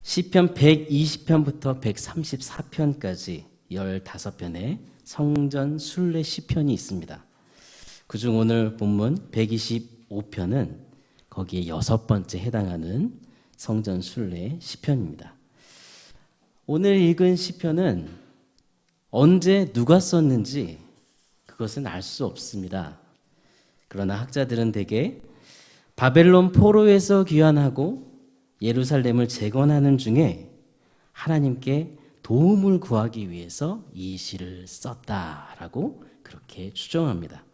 시편 120편부터 134편까지 15편의 성전 순례 시편이 있습니다. 그중 오늘 본문 125편은 거기에 6번째 해당하는 성전 순례 시편입니다. 오늘 읽은 시편은 언제 누가 썼는지 그것은 알 수 없습니다. 그러나 학자들은 대개 바벨론 포로에서 귀환하고 예루살렘을 재건하는 중에 하나님께 도움을 구하기 위해서 이 시를 썼다라고 그렇게 추정합니다.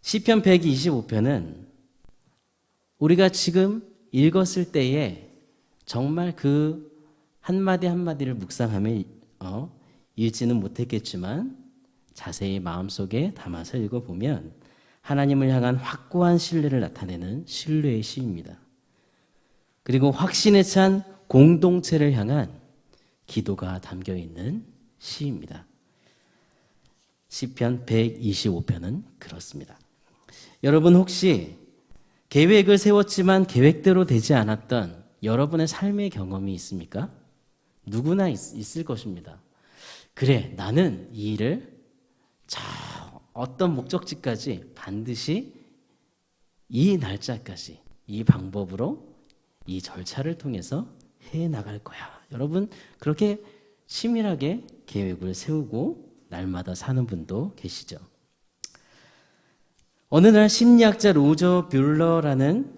시편 125편은 우리가 지금 읽었을 때에 정말 그 한마디 한마디를 묵상하며 읽지는 못했겠지만 자세히 마음속에 담아서 읽어보면 하나님을 향한 확고한 신뢰를 나타내는 신뢰의 시입니다. 그리고 확신에 찬 공동체를 향한 기도가 담겨있는 시입니다. 시편 125편은 그렇습니다. 여러분 혹시 계획을 세웠지만 계획대로 되지 않았던 여러분의 삶의 경험이 있습니까? 누구나 있을 것입니다. 그래, 나는 이 일을 저 어떤 목적지까지 반드시 이 날짜까지 이 방법으로 이 절차를 통해서 해나갈 거야. 여러분 그렇게 치밀하게 계획을 세우고 날마다 사는 분도 계시죠. 어느 날 심리학자 로저 뷸러라는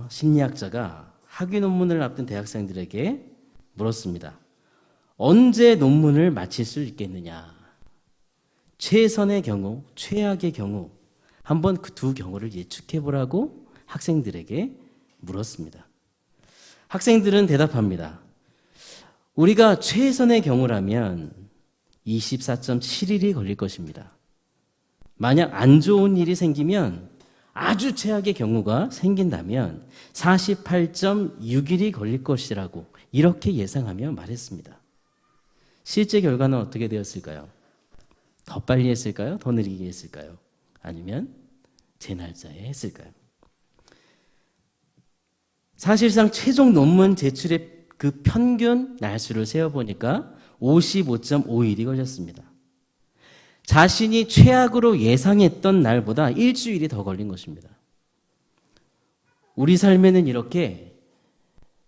심리학자가 학위 논문을 앞둔 대학생들에게 물었습니다. 언제 논문을 마칠 수 있겠느냐? 최선의 경우, 최악의 경우 한번 그 두 경우를 예측해 보라고 학생들에게 물었습니다. 학생들은 대답합니다. 우리가 최선의 경우라면 24.7일이 걸릴 것입니다. 만약 안 좋은 일이 생기면 아주 최악의 경우가 생긴다면 48.6일이 걸릴 것이라고 이렇게 예상하며 말했습니다. 실제 결과는 어떻게 되었을까요? 더 빨리 했을까요? 더 느리게 했을까요? 아니면 제 날짜에 했을까요? 사실상 최종 논문 제출의 그 평균 날수를 세어보니까 55.5일이 걸렸습니다. 자신이 최악으로 예상했던 날보다 일주일이 더 걸린 것입니다. 우리 삶에는 이렇게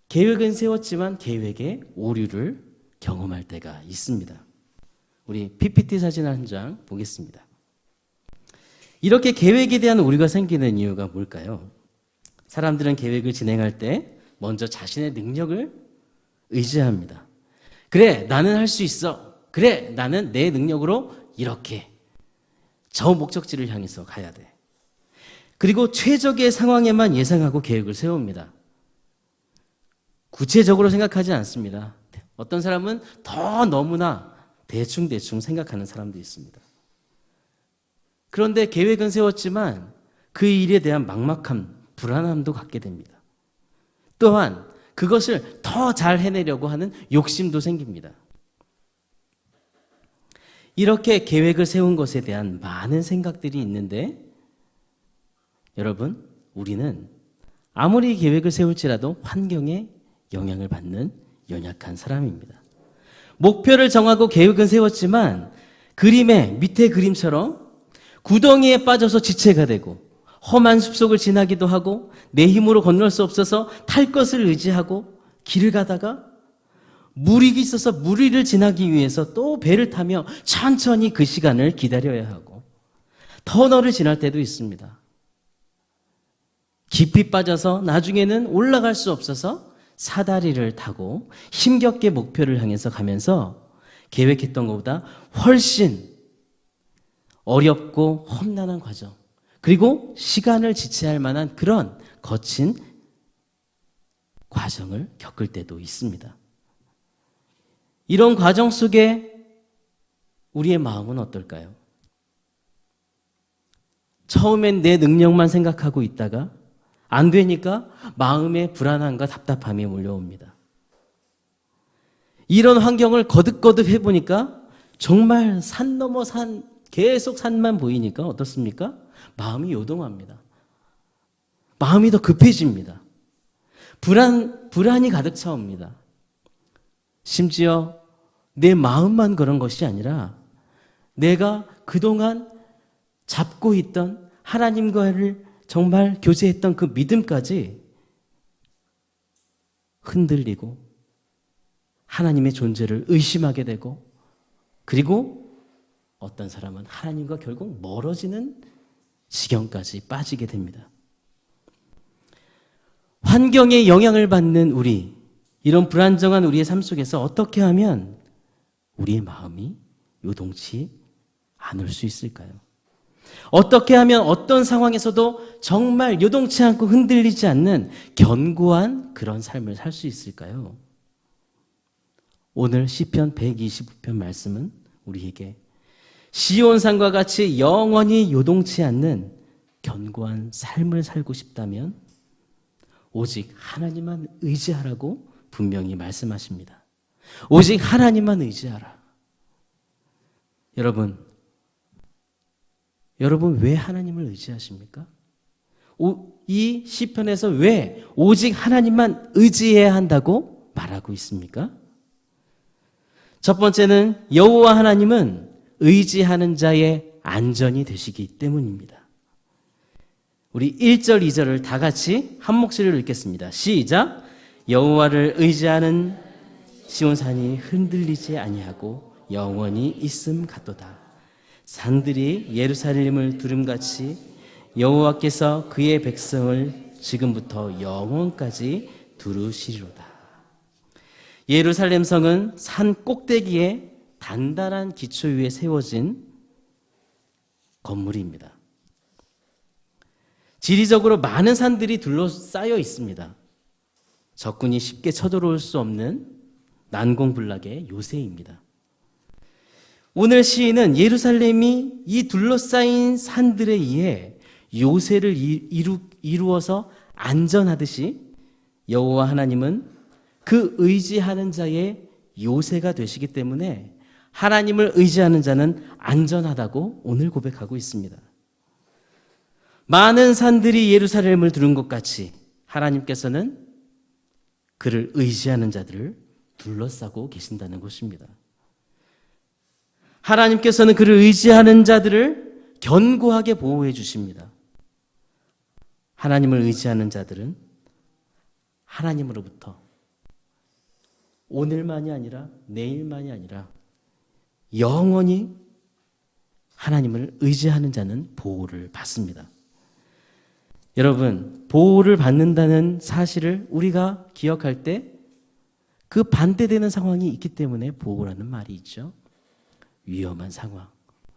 계획은 세웠지만 계획에 오류를 경험할 때가 있습니다. 우리 PPT 사진 한 장 보겠습니다. 이렇게 계획에 대한 오류가 생기는 이유가 뭘까요? 사람들은 계획을 진행할 때 먼저 자신의 능력을 의지합니다. 그래, 나는 할 수 있어. 그래, 나는 내 능력으로 이렇게 저 목적지를 향해서 가야 돼. 그리고 최적의 상황에만 예상하고 계획을 세웁니다. 구체적으로 생각하지 않습니다. 어떤 사람은 더 너무나 대충 생각하는 사람도 있습니다. 그런데 계획은 세웠지만 그 일에 대한 막막함, 불안함도 갖게 됩니다. 또한 그것을 더 잘 해내려고 하는 욕심도 생깁니다. 이렇게 계획을 세운 것에 대한 많은 생각들이 있는데 여러분, 우리는 아무리 계획을 세울지라도 환경에 영향을 받는 연약한 사람입니다. 목표를 정하고 계획은 세웠지만 그림의 밑에 그림처럼 구덩이에 빠져서 지체가 되고 험한 숲속을 지나기도 하고 내 힘으로 건널 수 없어서 탈 것을 의지하고 길을 가다가 물이 있어서 물 위를 지나기 위해서 또 배를 타며 천천히 그 시간을 기다려야 하고 터널을 지날 때도 있습니다. 깊이 빠져서 나중에는 올라갈 수 없어서 사다리를 타고 힘겹게 목표를 향해서 가면서 계획했던 것보다 훨씬 어렵고 험난한 과정 그리고 시간을 지체할 만한 그런 거친 과정을 겪을 때도 있습니다. 이런 과정 속에 우리의 마음은 어떨까요? 처음엔 내 능력만 생각하고 있다가 안 되니까 마음의 불안함과 답답함이 몰려옵니다. 이런 환경을 거듭거듭 해보니까 정말 산 넘어 산, 계속 산만 보이니까 어떻습니까? 마음이 요동합니다. 마음이 더 급해집니다. 불안이 가득 차옵니다. 심지어 내 마음만 그런 것이 아니라 내가 그동안 잡고 있던 하나님과를 정말 교제했던 그 믿음까지 흔들리고 하나님의 존재를 의심하게 되고, 그리고 어떤 사람은 하나님과 결국 멀어지는 지경까지 빠지게 됩니다. 환경에 영향을 받는 우리, 이런 불안정한 우리의 삶 속에서 어떻게 하면 우리의 마음이 요동치 않을 수 있을까요? 어떻게 하면 어떤 상황에서도 정말 요동치 않고 흔들리지 않는 견고한 그런 삶을 살 수 있을까요? 오늘 시편 129편 말씀은 우리에게 시온산과 같이 영원히 요동치 않는 견고한 삶을 살고 싶다면 오직 하나님만 의지하라고 분명히 말씀하십니다. 오직 하나님만 의지하라. 여러분 왜 하나님을 의지하십니까? 이 시편에서 왜 오직 하나님만 의지해야 한다고 말하고 있습니까? 첫 번째는 여호와 하나님은 의지하는 자의 안전이 되시기 때문입니다. 우리 1절, 2절을 다 같이 한 목소리로 읽겠습니다. 시작! 여호와를 의지하는 시온산이 흔들리지 아니하고 영원히 있음 같도다. 산들이 예루살렘을 두름같이 여호와께서 그의 백성을 지금부터 영원까지 두루시리로다. 예루살렘 성은 산 꼭대기에 단단한 기초 위에 세워진 건물입니다. 지리적으로 많은 산들이 둘러싸여 있습니다. 적군이 쉽게 쳐들어올 수 없는 난공불락의 요새입니다. 오늘 시인은 예루살렘이 이 둘러싸인 산들에 의해 요새를 이루어서 안전하듯이 여호와 하나님은 그 의지하는 자의 요새가 되시기 때문에 하나님을 의지하는 자는 안전하다고 오늘 고백하고 있습니다. 많은 산들이 예루살렘을 두른 것 같이 하나님께서는 그를 의지하는 자들을 둘러싸고 계신다는 것입니다. 하나님께서는 그를 의지하는 자들을 견고하게 보호해 주십니다. 하나님을 의지하는 자들은 하나님으로부터 오늘만이 아니라 내일만이 아니라 영원히 하나님을 의지하는 자는 보호를 받습니다. 여러분, 보호를 받는다는 사실을 우리가 기억할 때 그 반대되는 상황이 있기 때문에 보호라는 말이 있죠. 위험한 상황,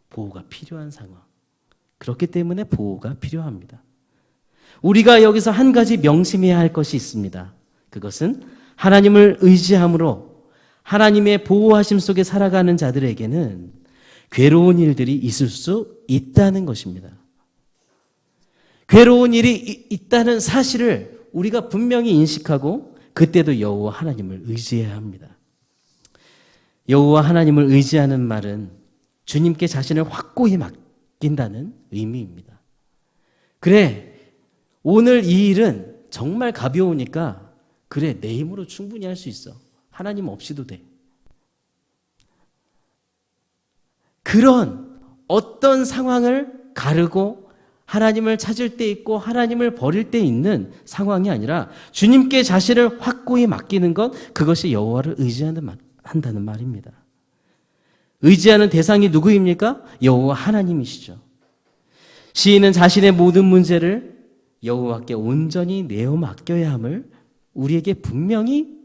보호가 필요한 상황. 그렇기 때문에 보호가 필요합니다. 우리가 여기서 한 가지 명심해야 할 것이 있습니다. 그것은 하나님을 의지함으로 하나님의 보호하심 속에 살아가는 자들에게는 괴로운 일들이 있을 수 있다는 것입니다. 괴로운 일이 있다는 사실을 우리가 분명히 인식하고 그때도 여호와 하나님을 의지해야 합니다. 여호와 하나님을 의지하는 말은 주님께 자신을 확고히 맡긴다는 의미입니다. 그래, 오늘 이 일은 정말 가벼우니까 그래, 내 힘으로 충분히 할 수 있어. 하나님 없이도 돼. 그런 어떤 상황을 가르고 하나님을 찾을 때 있고 하나님을 버릴 때 있는 상황이 아니라 주님께 자신을 확고히 맡기는 것, 그것이 여호와를 의지한다는 말입니다. 의지하는 대상이 누구입니까? 여호와 하나님이시죠. 시인은 자신의 모든 문제를 여호와께 온전히 내어 맡겨야 함을 우리에게 분명히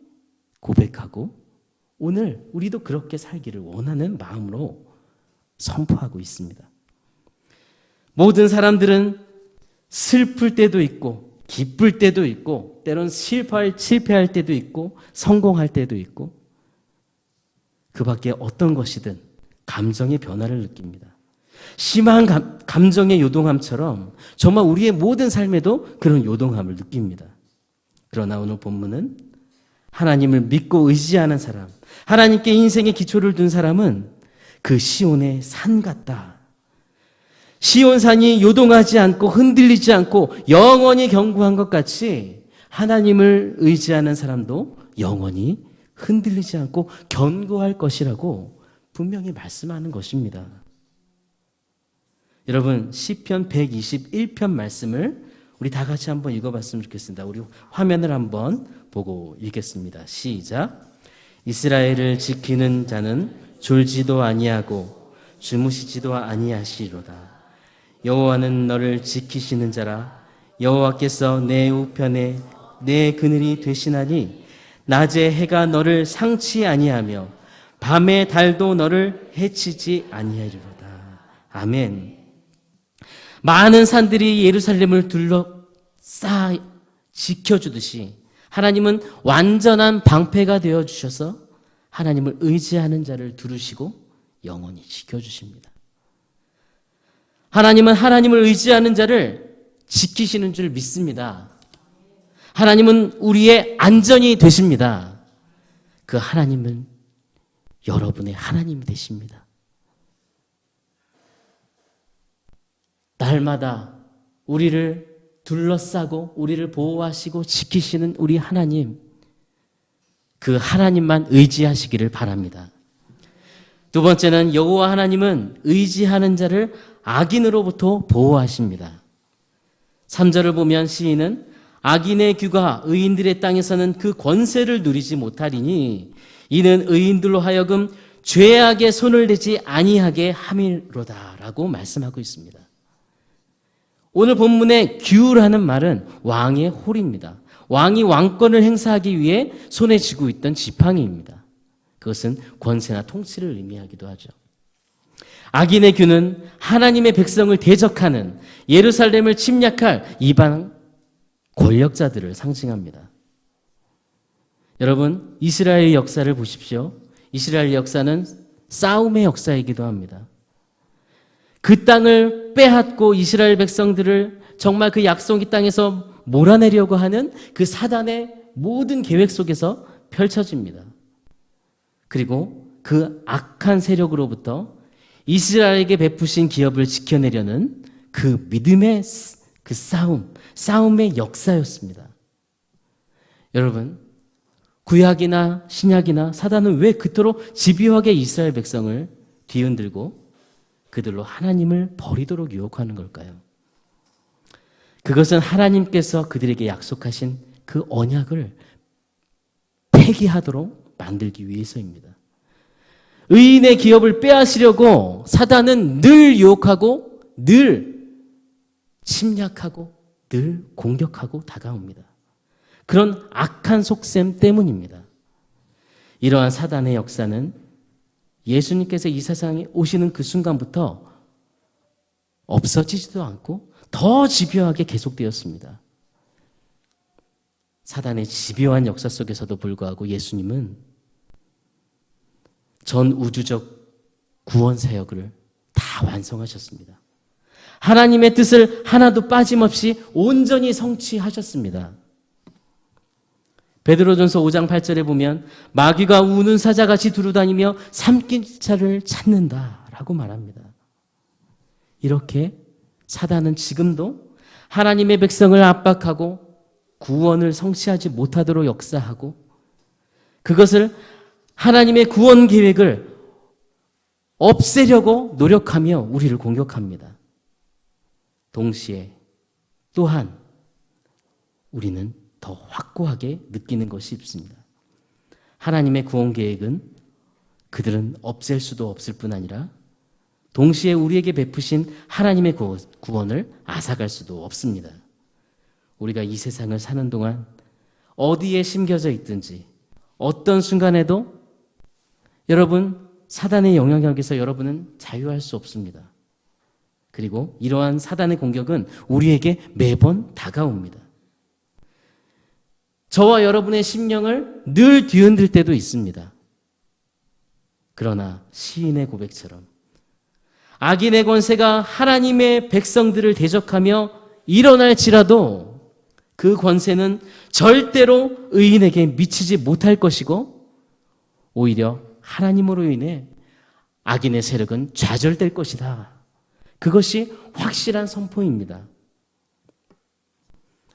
고백하고 오늘 우리도 그렇게 살기를 원하는 마음으로 선포하고 있습니다. 모든 사람들은 슬플 때도 있고 기쁠 때도 있고 때론 실패할 때도 있고 성공할 때도 있고 그 밖에 어떤 것이든 감정의 변화를 느낍니다. 심한 감정의 요동함처럼 정말 우리의 모든 삶에도 그런 요동함을 느낍니다. 그러나 오늘 본문은 하나님을 믿고 의지하는 사람, 하나님께 인생의 기초를 둔 사람은 그 시온의 산 같다. 시온산이 요동하지 않고 흔들리지 않고 영원히 견고한 것 같이 하나님을 의지하는 사람도 영원히 흔들리지 않고 견고할 것이라고 분명히 말씀하는 것입니다. 여러분, 시편 121편 말씀을 우리 다 같이 한번 읽어봤으면 좋겠습니다. 우리 화면을 한번 보고 읽겠습니다. 시작. 이스라엘을 지키는 자는 졸지도 아니하고 주무시지도 아니하시리로다. 여호와는 너를 지키시는 자라. 여호와께서 내 우편에 내 그늘이 되시나니 낮에 해가 너를 상치 아니하며 밤에 달도 너를 해치지 아니하리로다. 아멘. 많은 산들이 예루살렘을 둘러싸 지켜주듯이 하나님은 완전한 방패가 되어주셔서 하나님을 의지하는 자를 두르시고 영원히 지켜주십니다. 하나님은 하나님을 의지하는 자를 지키시는 줄 믿습니다. 하나님은 우리의 안전이 되십니다. 그 하나님은 여러분의 하나님이 되십니다. 날마다 우리를 둘러싸고 우리를 보호하시고 지키시는 우리 하나님, 그 하나님만 의지하시기를 바랍니다. 두 번째는 여호와 하나님은 의지하는 자를 악인으로부터 보호하십니다. 3절을 보면 시인은 악인의 규가 의인들의 땅에서는 그 권세를 누리지 못하리니 이는 의인들로 하여금 죄악에 손을 대지 아니하게 함이로다라고 말씀하고 있습니다. 오늘 본문의 규라는 말은 왕의 홀입니다. 왕이 왕권을 행사하기 위해 손에 쥐고 있던 지팡이입니다. 그것은 권세나 통치를 의미하기도 하죠. 악인의 규는 하나님의 백성을 대적하는 예루살렘을 침략할 이방 권력자들을 상징합니다. 여러분, 이스라엘 역사를 보십시오. 이스라엘 역사는 싸움의 역사이기도 합니다. 그 땅을 빼앗고 이스라엘 백성들을 정말 그 약속의 땅에서 몰아내려고 하는 그 사단의 모든 계획 속에서 펼쳐집니다. 그리고 그 악한 세력으로부터 이스라엘에게 베푸신 기업을 지켜내려는 그 믿음의 그 싸움의 역사였습니다. 여러분, 구약이나 신약이나 사단은 왜 그토록 집요하게 이스라엘 백성을 뒤흔들고 그들로 하나님을 버리도록 유혹하는 걸까요? 그것은 하나님께서 그들에게 약속하신 그 언약을 폐기하도록 만들기 위해서입니다. 의인의 기업을 빼앗으려고 사단은 늘 유혹하고 늘 침략하고 늘 공격하고 다가옵니다. 그런 악한 속셈 때문입니다. 이러한 사단의 역사는 예수님께서 이 세상에 오시는 그 순간부터 없어지지도 않고 더 집요하게 계속되었습니다. 사단의 집요한 역사 속에서도 불구하고 예수님은 전 우주적 구원 사역을 다 완성하셨습니다. 하나님의 뜻을 하나도 빠짐없이 온전히 성취하셨습니다. 베드로전서 5장 8절에 보면 마귀가 우는 사자같이 두루다니며 삼킬 자를 찾는다라고 말합니다. 이렇게 사단은 지금도 하나님의 백성을 압박하고 구원을 성취하지 못하도록 역사하고 그것을 하나님의 구원 계획을 없애려고 노력하며 우리를 공격합니다. 동시에 또한 우리는 더 확고하게 느끼는 것이 있습니다. 하나님의 구원 계획은 그들은 없앨 수도 없을 뿐 아니라 동시에 우리에게 베푸신 하나님의 구원을 앗아갈 수도 없습니다. 우리가 이 세상을 사는 동안 어디에 심겨져 있든지 어떤 순간에도 여러분 사단의 영향력에서 여러분은 자유할 수 없습니다. 그리고 이러한 사단의 공격은 우리에게 매번 다가옵니다. 저와 여러분의 심령을 늘 뒤흔들 때도 있습니다. 그러나 시인의 고백처럼 악인의 권세가 하나님의 백성들을 대적하며 일어날지라도 그 권세는 절대로 의인에게 미치지 못할 것이고 오히려 하나님으로 인해 악인의 세력은 좌절될 것이다. 그것이 확실한 선포입니다.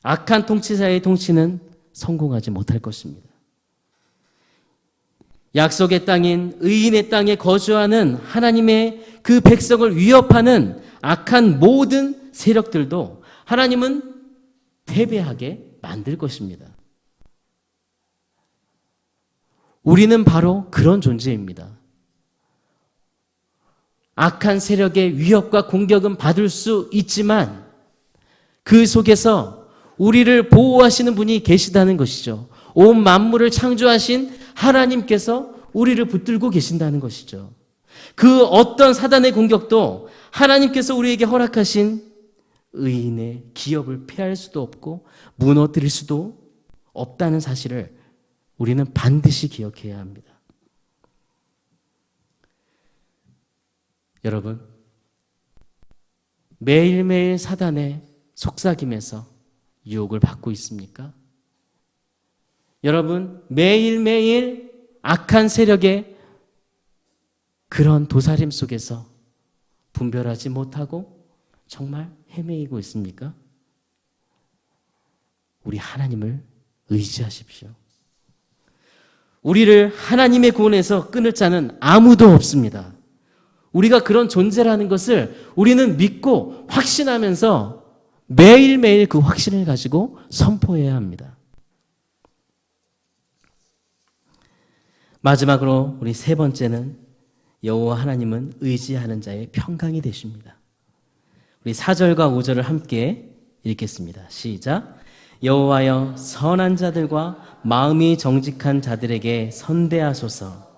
악한 통치자의 통치는 성공하지 못할 것입니다. 약속의 땅인 의인의 땅에 거주하는 하나님의 그 백성을 위협하는 악한 모든 세력들도 하나님은 패배하게 만들 것입니다. 우리는 바로 그런 존재입니다. 악한 세력의 위협과 공격은 받을 수 있지만 그 속에서 우리를 보호하시는 분이 계시다는 것이죠. 온 만물을 창조하신 하나님께서 우리를 붙들고 계신다는 것이죠. 그 어떤 사단의 공격도 하나님께서 우리에게 허락하신 의인의 기업을 피할 수도 없고 무너뜨릴 수도 없다는 사실을 우리는 반드시 기억해야 합니다. 여러분, 매일매일 사단의 속삭임에서 유혹을 받고 있습니까? 여러분, 매일매일 악한 세력의 그런 도사림 속에서 분별하지 못하고 정말 헤매이고 있습니까? 우리 하나님을 의지하십시오. 우리를 하나님의 구원에서 끊을 자는 아무도 없습니다. 우리가 그런 존재라는 것을 우리는 믿고 확신하면서 매일매일 그 확신을 가지고 선포해야 합니다. 마지막으로 우리 세 번째는 여호와 하나님은 의지하는 자의 평강이 되십니다. 우리 4절과 5절을 함께 읽겠습니다. 시작. 여호와여 선한 자들과 마음이 정직한 자들에게 선대하소서.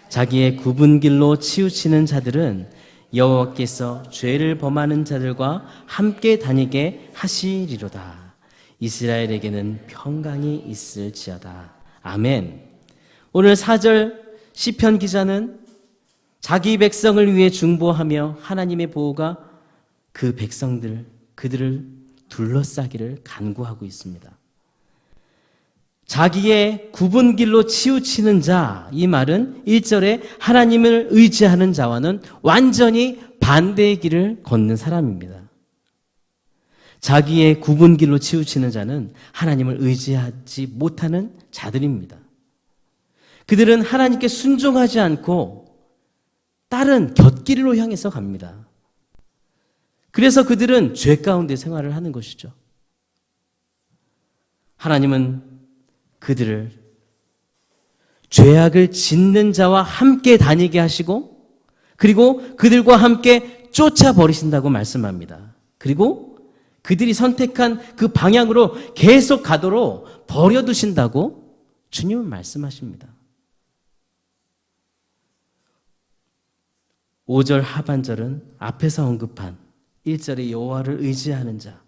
자기의 굽은 길로 치우치는 자들은 여호와께서 죄를 범하는 자들과 함께 다니게 하시리로다. 이스라엘에게는 평강이 있을지어다. 아멘. 오늘 4절 시편 기자는 자기 백성을 위해 중보하며 하나님의 보호가 그 백성들, 그들을 둘러싸기를 간구하고 있습니다. 자기의 굽은 길로 치우치는 자, 이 말은 1절에 하나님을 의지하는 자와는 완전히 반대의 길을 걷는 사람입니다. 자기의 굽은 길로 치우치는 자는 하나님을 의지하지 못하는 자들입니다. 그들은 하나님께 순종하지 않고 다른 곁길로 향해서 갑니다. 그래서 그들은 죄 가운데 생활을 하는 것이죠. 하나님은 그들을 죄악을 짓는 자와 함께 다니게 하시고 그리고 그들과 함께 쫓아버리신다고 말씀합니다. 그리고 그들이 선택한 그 방향으로 계속 가도록 버려두신다고 주님은 말씀하십니다. 5절 하반절은 앞에서 언급한 1절의 여호와를 의지하는 자,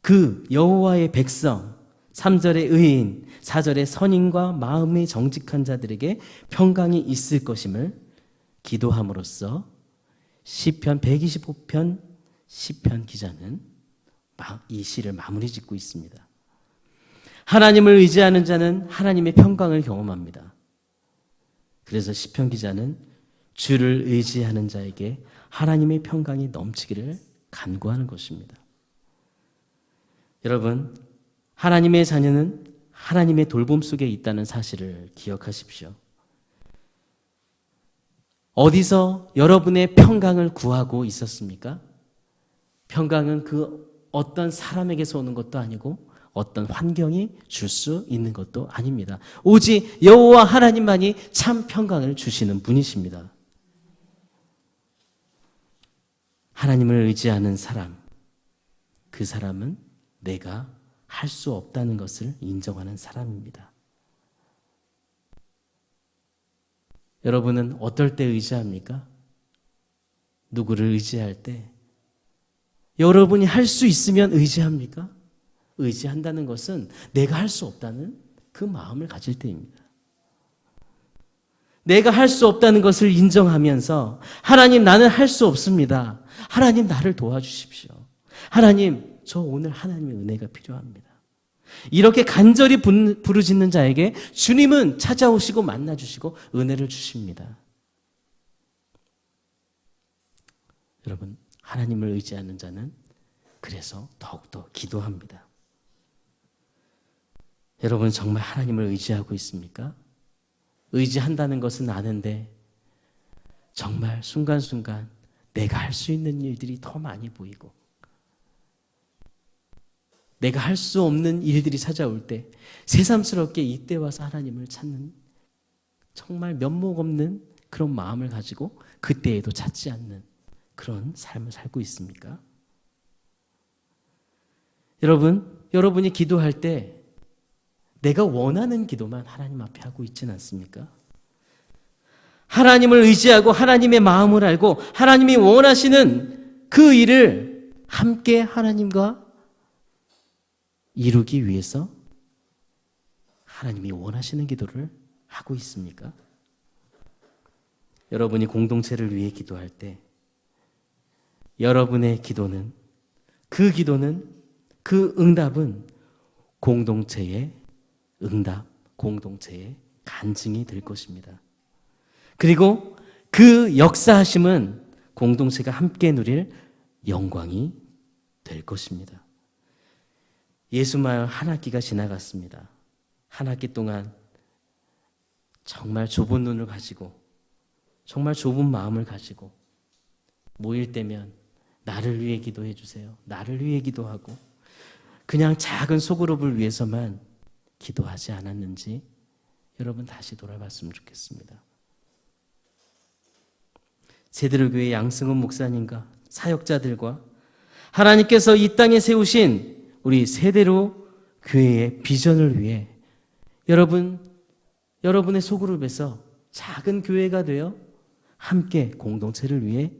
그 여호와의 백성, 3절의 의인, 4절의 선인과 마음이 정직한 자들에게 평강이 있을 것임을 기도함으로써 시편 125편 시편 기자는 이 시를 마무리 짓고 있습니다. 하나님을 의지하는 자는 하나님의 평강을 경험합니다. 그래서 시편 기자는 주를 의지하는 자에게 하나님의 평강이 넘치기를 간구하는 것입니다. 여러분, 하나님의 자녀는 하나님의 돌봄 속에 있다는 사실을 기억하십시오. 어디서 여러분의 평강을 구하고 있었습니까? 평강은 그 어떤 사람에게서 오는 것도 아니고 어떤 환경이 줄 수 있는 것도 아닙니다. 오직 여호와 하나님만이 참 평강을 주시는 분이십니다. 하나님을 의지하는 사람, 그 사람은 내가 할 수 없다는 것을 인정하는 사람입니다. 여러분은 어떨 때 의지합니까? 누구를 의지할 때? 여러분이 할 수 있으면 의지합니까? 의지한다는 것은 내가 할 수 없다는 그 마음을 가질 때입니다. 내가 할 수 없다는 것을 인정하면서 하나님, 나는 할 수 없습니다. 하나님, 나를 도와주십시오. 하나님, 저 오늘 하나님의 은혜가 필요합니다. 이렇게 간절히 부르짖는 자에게 주님은 찾아오시고 만나주시고 은혜를 주십니다. 여러분, 하나님을 의지하는 자는 그래서 더욱더 기도합니다. 여러분 정말 하나님을 의지하고 있습니까? 의지한다는 것은 아는데 정말 순간순간 내가 할 수 있는 일들이 더 많이 보이고 내가 할 수 없는 일들이 찾아올 때 새삼스럽게 이때 와서 하나님을 찾는 정말 면목 없는 그런 마음을 가지고 그때에도 찾지 않는 그런 삶을 살고 있습니까? 여러분이 기도할 때 내가 원하는 기도만 하나님 앞에 하고 있지는 않습니까? 하나님을 의지하고 하나님의 마음을 알고 하나님이 원하시는 그 일을 함께 하나님과 이루기 위해서 하나님이 원하시는 기도를 하고 있습니까? 여러분이 공동체를 위해 기도할 때 여러분의 기도는 그 응답은 공동체의 응답, 공동체의 간증이 될 것입니다. 그리고 그 역사하심은 공동체가 함께 누릴 영광이 될 것입니다. 예수마을 한 학기가 지나갔습니다. 한 학기 동안 정말 좁은 눈을 가지고 정말 좁은 마음을 가지고 모일 때면 나를 위해 기도해 주세요. 나를 위해 기도하고 그냥 작은 소그룹을 위해서만 기도하지 않았는지 여러분 다시 돌아봤으면 좋겠습니다. 세대로교회 양승훈 목사님과 사역자들과 하나님께서 이 땅에 세우신 우리 세대로 교회의 비전을 위해 여러분의 소그룹에서 작은 교회가 되어 함께 공동체를 위해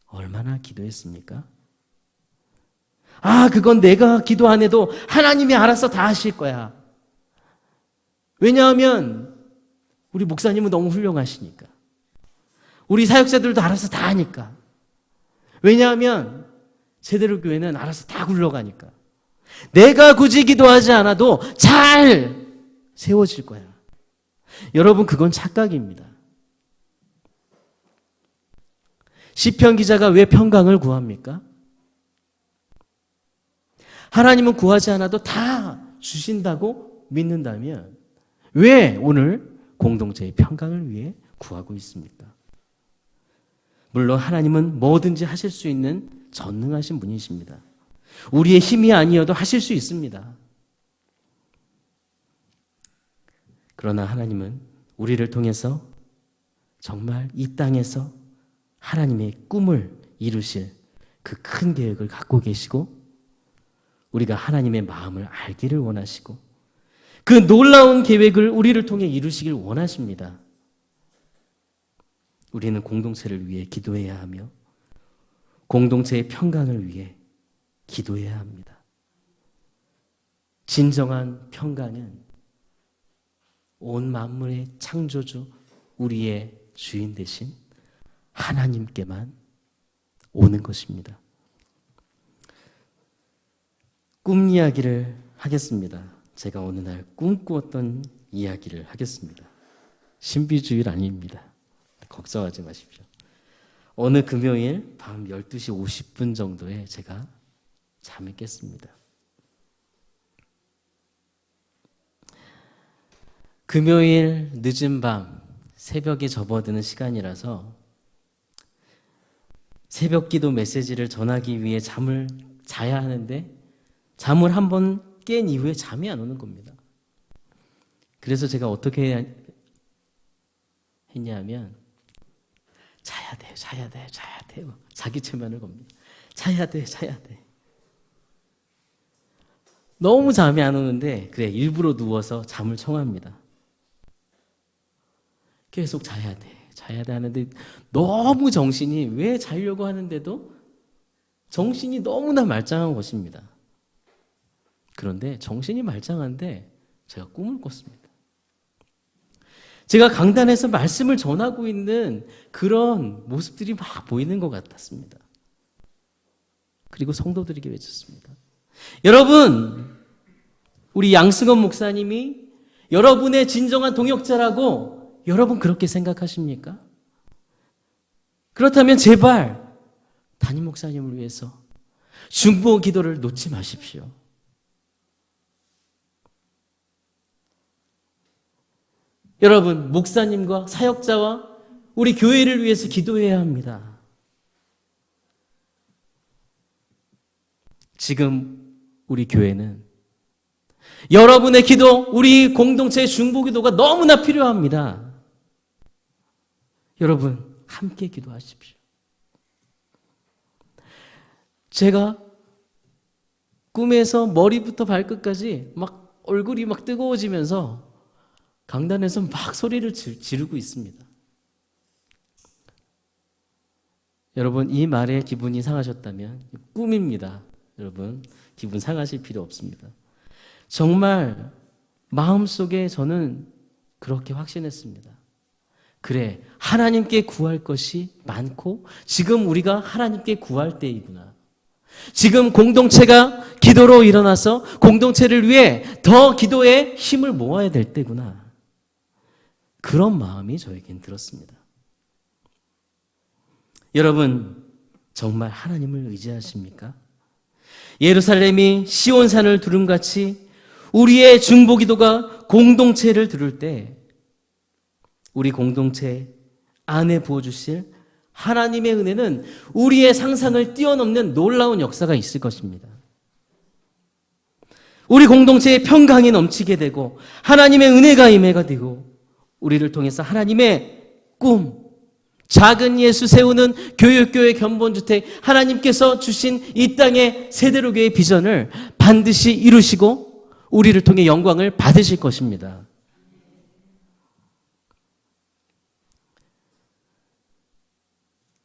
얼마나 기도했습니까? 그건 내가 기도 안 해도 하나님이 알아서 다 하실 거야. 왜냐하면 우리 목사님은 너무 훌륭하시니까. 우리 사역자들도 알아서 다 하니까. 왜냐하면 제대로 교회는 알아서 다 굴러가니까. 내가 굳이 기도하지 않아도 잘 세워질 거야. 여러분, 그건 착각입니다. 시편 기자가 왜 평강을 구합니까? 하나님은 구하지 않아도 다 주신다고 믿는다면 왜 오늘 공동체의 평강을 위해 구하고 있습니까? 물론 하나님은 뭐든지 하실 수 있는 전능하신 분이십니다. 우리의 힘이 아니어도 하실 수 있습니다. 그러나 하나님은 우리를 통해서 정말 이 땅에서 하나님의 꿈을 이루실 그 큰 계획을 갖고 계시고 우리가 하나님의 마음을 알기를 원하시고 그 놀라운 계획을 우리를 통해 이루시길 원하십니다. 우리는 공동체를 위해 기도해야 하며 공동체의 평강을 위해 기도해야 합니다. 진정한 평강은 온 만물의 창조주 우리의 주인 되신 하나님께만 오는 것입니다. 꿈 이야기를 하겠습니다. 제가 어느 날 꿈꾸었던 이야기를 하겠습니다. 신비주의 아닙니다. 걱정하지 마십시오. 어느 금요일 밤 12시 50분 정도에 제가 잠을 깼습니다. 금요일 늦은 밤 새벽에 접어드는 시간이라서 새벽 기도 메시지를 전하기 위해 잠을 자야 하는데 잠을 한번 깬 이후에 잠이 안 오는 겁니다. 그래서 제가 어떻게 했냐면 자야 돼요. 자기 최면을 겁니다. 자야 돼. 너무 잠이 안 오는데 그래 일부러 누워서 잠을 청합니다. 계속 자야 돼 하는데 너무 정신이 왜 자려고 하는데도 정신이 너무나 말짱한 것입니다. 그런데 정신이 말짱한데 제가 꿈을 꿨습니다. 제가 강단에서 말씀을 전하고 있는 그런 모습들이 막 보이는 것 같았습니다. 그리고 성도들에게 외쳤습니다. 여러분, 우리 양승원 목사님이 여러분의 진정한 동역자라고 여러분 그렇게 생각하십니까? 그렇다면 제발 담임 목사님을 위해서 중보 기도를 놓지 마십시오. 여러분, 목사님과 사역자와 우리 교회를 위해서 기도해야 합니다. 지금 우리 교회는 여러분의 기도, 우리 공동체의 중보기도가 너무나 필요합니다. 여러분, 함께 기도하십시오. 제가 꿈에서 머리부터 발끝까지 막 얼굴이 막 뜨거워지면서 강단에서 막 소리를 지르고 있습니다. 여러분, 이 말에 기분이 상하셨다면 꿈입니다. 여러분, 기분 상하실 필요 없습니다. 정말 마음속에 저는 그렇게 확신했습니다. 그래, 하나님께 구할 것이 많고 지금 우리가 하나님께 구할 때이구나. 지금 공동체가 기도로 일어나서 공동체를 위해 더 기도에 힘을 모아야 될 때구나. 그런 마음이 저에겐 들었습니다. 여러분, 정말 하나님을 의지하십니까? 예루살렘이 시온산을 두름같이 우리의 중보기도가 공동체를 두를 때 우리 공동체 안에 부어주실 하나님의 은혜는 우리의 상상을 뛰어넘는 놀라운 역사가 있을 것입니다. 우리 공동체의 평강이 넘치게 되고 하나님의 은혜가 임해가 되고 우리를 통해서 하나님의 꿈, 작은 예수 세우는 교육교회 견본주택, 하나님께서 주신 이 땅의 세대로교의 비전을 반드시 이루시고 우리를 통해 영광을 받으실 것입니다.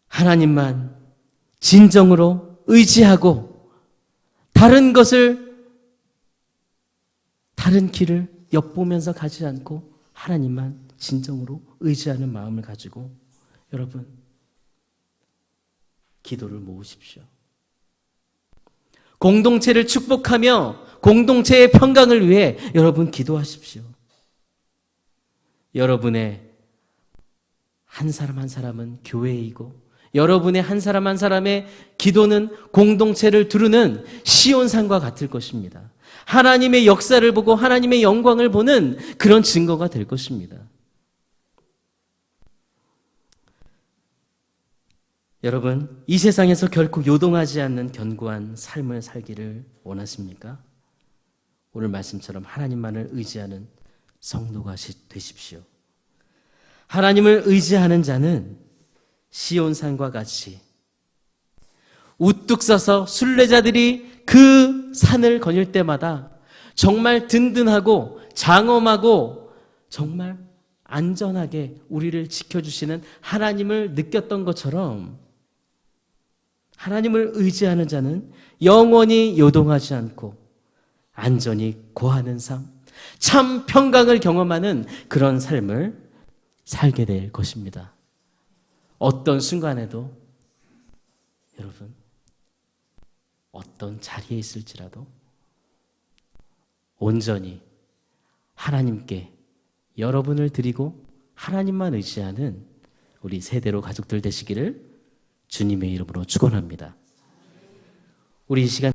하나님만 진정으로 의지하고 다른 길을 엿보면서 가지 않고 하나님만 진정으로 의지하는 마음을 가지고 여러분, 기도를 모으십시오. 공동체를 축복하며 공동체의 평강을 위해 여러분 기도하십시오. 여러분의 한 사람 한 사람은 교회이고 여러분의 한 사람 한 사람의 기도는 공동체를 두르는 시온산과 같을 것입니다. 하나님의 역사를 보고 하나님의 영광을 보는 그런 증거가 될 것입니다. 여러분, 이 세상에서 결코 요동하지 않는 견고한 삶을 살기를 원하십니까? 오늘 말씀처럼 하나님만을 의지하는 성도가 되십시오. 하나님을 의지하는 자는 시온산과 같이 우뚝 서서 순례자들이 그 산을 거닐 때마다 정말 든든하고 장엄하고 정말 안전하게 우리를 지켜주시는 하나님을 느꼈던 것처럼 하나님을 의지하는 자는 영원히 요동하지 않고 안전히 거하는 삶, 참 평강을 경험하는 그런 삶을 살게 될 것입니다. 어떤 순간에도 여러분, 어떤 자리에 있을지라도 온전히 하나님께 여러분을 드리고 하나님만 의지하는 우리 세대로 가족들 되시기를 주님의 이름으로 축원합니다. 우리 이 시간